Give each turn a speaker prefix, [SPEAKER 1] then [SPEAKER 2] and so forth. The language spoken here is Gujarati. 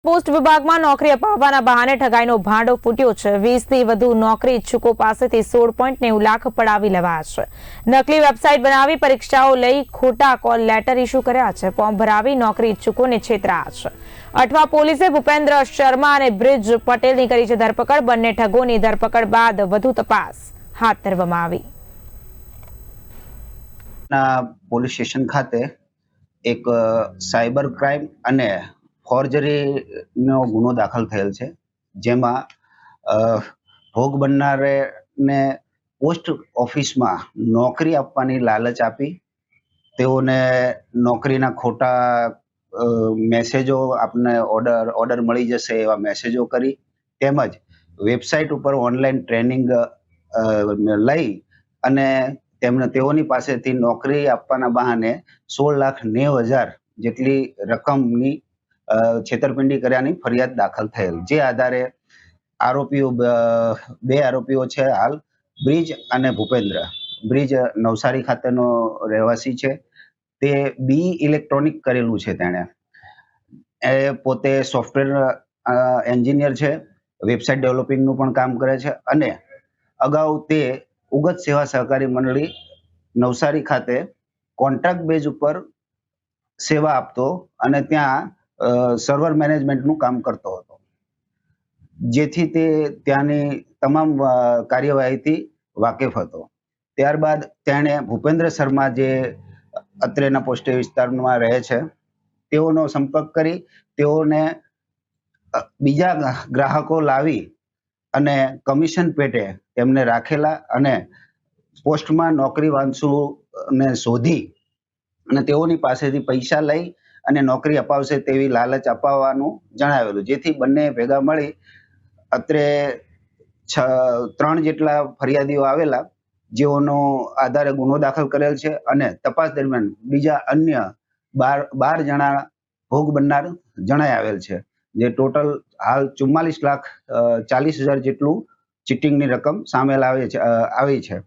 [SPEAKER 1] પોસ્ટ વિભાગમાં નોકરી અપાવવાના બહાને ઠગાઈનો ભાંડો ફૂટ્યો છે। 20 થી વધુ નોકરી ઇચ્છુકો પાસેથી 16.90 લાખ પડાવી લેવાયા છે। નકલી વેબસાઇટ બનાવી પરીક્ષાઓ લઈ ખોટા કોલ લેટર ઇસ્યુ કર્યા છે। ફોર્મ ભરાવી નોકરી ઇચ્છુકોને છેતરાયા છે। અઠવા પોલીસે ભૂપેન્દ્ર શર્મા અને બ્રિજ પટેલની કરી છે ધરપકડ। બંને ઠગોની ધરપકડ બાદ વધુ તપાસ હાથ ધરવામાં આવી।
[SPEAKER 2] પોલીસ સ્ટેશન ખાતે એક સાયબર ક્રાઇમ અને ફોર્જરીનો ગુનો દાખલ થયેલ છે, જેમાં ભોગ બનનારને પોસ્ટ ઓફિસમાં નોકરી આપવાની લાલચ આપી તેઓને નોકરીના ખોટા મેસેજો આપને ઓર્ડર મળી જશે એવા મેસેજો કરી તેમજ વેબસાઇટ ઉપર ઓનલાઈન ટ્રેનિંગ લઈ અને તેઓની પાસેથી નોકરી આપવાના બહાને 16,90,000 જેટલી રકમની છેતરપિંડી કર્યાની ફરિયાદ દાખલ થયેલ। જે આધારે બે આરોપીઓ છે હાલ બ્રિજ અને ભૂપેન્દ્ર। બ્રિજ નવસારી ખાતેનો રહેવાસી છે, તે બી ઇલેક્ટ્રોનિક કરેલું છે। તેણે પોતે સોફ્ટવેર એન્જિનિયર છે, વેબસાઇટ ડેવલપિંગનું પણ કામ કરે છે અને અગાઉ તે ઉગત સેવા સહકારી મંડળી નવસારી ખાતે કોન્ટ્રાક્ટ બેઝ ઉપર સેવા આપતો અને ત્યાં સર્વર મેનેજમેન્ટનું કામ કરતો હતો, જેથી તે ત્યાંની તમામ કાર્યવાહીથી વાકેફ હતો। ત્યારબાદ તેણે ભૂપેન્દ્ર શર્મા જે અત્રેના પોસ્ટે વિસ્તારમાં રહે છે તેઓનો સંપર્ક કરી તેઓને બીજા ગ્રાહકો લાવી અને કમિશન પેટે તેમને રાખેલા અને પોસ્ટમાં નોકરી વાંચુને શોધી અને તેઓની પાસેથી પૈસા લઈ અને નોકરી અપાવશે તેવી લાલચ અપાવવાનું જણાવેલું, જેથી બંને ભેગા મળી અત્રે 3 જેટલા ફરિયાદીઓ આવેલા, જેઓનો આધારે ગુનો દાખલ કરેલ છે અને તપાસ દરમિયાન બીજા અન્ય 12 જણા ભોગ બનનાર જણાઈ આવેલ છે, જે ટોટલ હાલ 44,40,000 જેટલું ચીટિંગની રકમ સામેલ આવી છે।